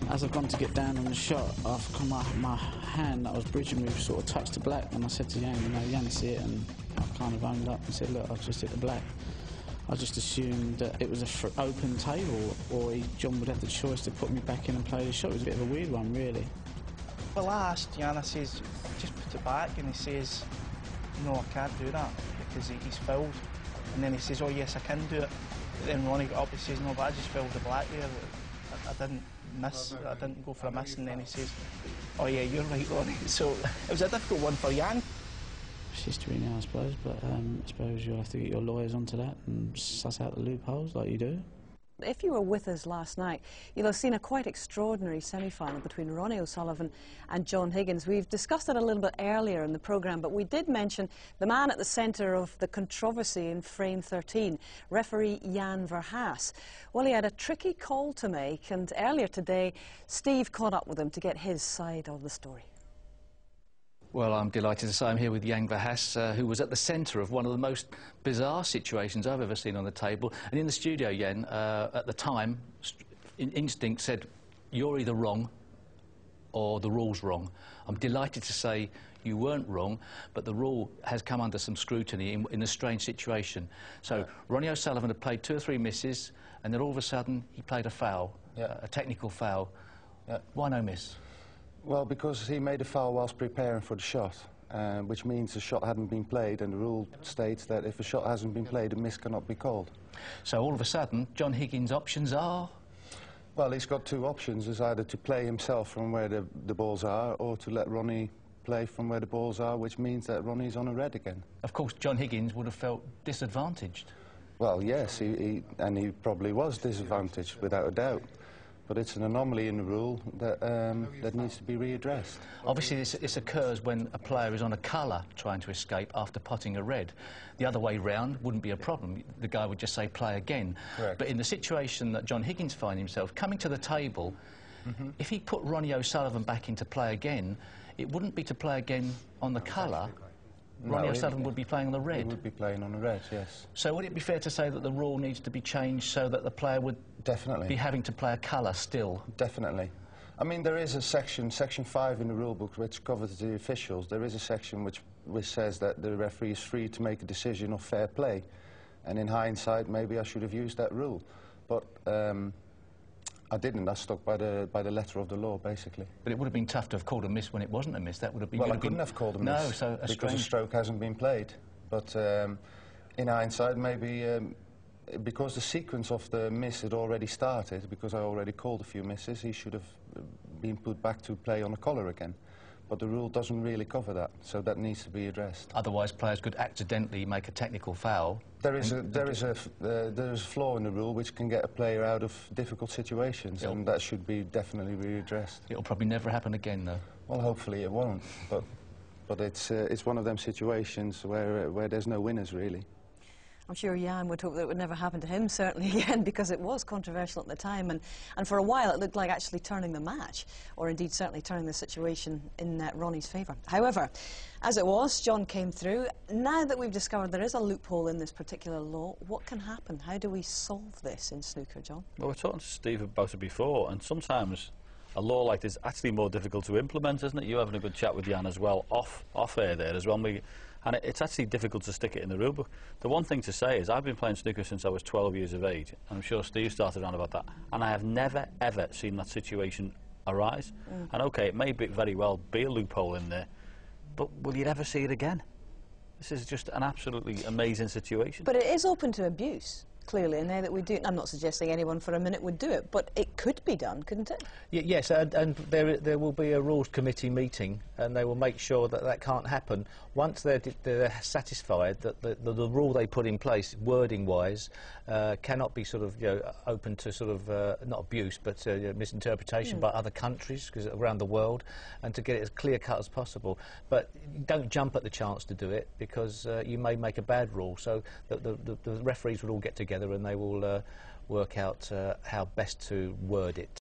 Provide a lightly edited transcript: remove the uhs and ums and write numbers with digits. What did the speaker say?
As I've gone to get down on the shot, I've come up, my hand that I was bridging with sort of touched the black, and I said to Jan, you know, Jan, see it, and I kind of owned up and said, look, I've just hit the black. I just assumed that it was an open table, or John would have the choice to put me back in and play the shot. It was a bit of a weird one, really. Well, I asked Jan, I says, just put it back, and he says, no, I can't do that, because he's fouled. And then he says, oh yes, I can do it. But then Ronnie got up, he says, no, but I just fouled the black there. I didn't miss, I didn't go for a miss, and then he says, oh yeah, you're right, Ronnie. So it was a difficult one for Jan. It's history now, I suppose, but I suppose you'll have to get your lawyers onto that and suss out the loopholes like you do. If you were with us last night, you'll have seen a quite extraordinary semi-final between Ronnie O'Sullivan and John Higgins. We've discussed it a little bit earlier in the programme, but we did mention the man at the centre of the controversy in frame 13, referee Jan Verhaas. Well, he had a tricky call to make, and earlier today, Steve caught up with him to get his side of the story. Well, I'm delighted to say I'm here with Jan Verhaas, who was at the centre of one of the most bizarre situations I've ever seen on the table. And in the studio, Jan, at the time, instinct said, you're either wrong or the rule's wrong. I'm delighted to say you weren't wrong, but the rule has come under some scrutiny in a strange situation. So Ronnie O'Sullivan had played 2 or 3 misses, and then all of a sudden he played a foul, a technical foul. Why no miss? Well, because he made a foul whilst preparing for the shot, which means the shot hadn't been played, and the rule states that if a shot hasn't been played, a miss cannot be called. So all of a sudden, John Higgins' options are? Well, he's got 2 options. It's either to play himself from where the balls are, or to let Ronnie play from where the balls are, which means that Ronnie's on a red again. Of course, John Higgins would have felt disadvantaged. Well, yes, and he probably was disadvantaged, without a doubt. But it's an anomaly in the rule that, that needs to be readdressed. Obviously, this occurs when a player is on a colour trying to escape after putting a red. The other way round wouldn't be a problem. The guy would just say, play again. Correct. But in the situation that John Higgins finds himself, coming to the table, if he put Ronnie O'Sullivan back into play again, it wouldn't be to play again on the colour. Ronnie O'Sullivan would be playing on the red. He would be playing on the red, yes. So would it be fair to say that the rule needs to be changed so that the player would be having to play a colour still? Definitely. I mean, there is a section 5 in the rule book, which covers the officials. There is a section which says that the referee is free to make a decision of fair play. And in hindsight, maybe I should have used that rule. But I didn't. I stuck by the letter of the law, basically. But it would have been tough to have called a miss when it wasn't a miss. That would have been. Well, I couldn't have called a miss. No, so because a stroke hasn't been played. But in hindsight, maybe because the sequence of the miss had already started, because I already called a few misses, he should have been put back to play on a collar again. But the rule doesn't really cover that, so that needs to be addressed. Otherwise, players could accidentally make a technical foul. There is a flaw in the rule which can get a player out of difficult situations, and that should be definitely readdressed. It'll probably never happen again, though. Well, hopefully it won't. But it's one of them situations where there's no winners, really. I'm sure Jan would hope that it would never happen to him, certainly again, because it was controversial at the time, and for a while it looked like actually turning the match, or indeed certainly turning the situation in Ronnie's favour. However, as it was, John came through. Now that we've discovered there is a loophole in this particular law, what can happen? How do we solve this in snooker, John? Well, we're talking to Steve about it before, and sometimes a law like this is actually more difficult to implement, isn't it? You're having a good chat with Jan as well, off air there as well. And it's actually difficult to stick it in the rule book. The one thing to say is I've been playing snooker since I was 12 years of age, and I'm sure Steve started around about that, and I have never, ever seen that situation arise. And OK, it may very well be a loophole in there, but will you ever see it again? This is just an absolutely amazing situation. But it is open to abuse, clearly, and now that we do, I'm not suggesting anyone for a minute would do it, but it could be done, couldn't it? Yes, and there will be a rules committee meeting, and they will make sure that that can't happen once they're satisfied that the rule they put in place, wording-wise, cannot be sort of open to sort of not abuse but misinterpretation by other countries around the world, and to get it as clear-cut as possible. But don't jump at the chance to do it, because you may make a bad rule. So the referees will all get together and they will work out how best to word it.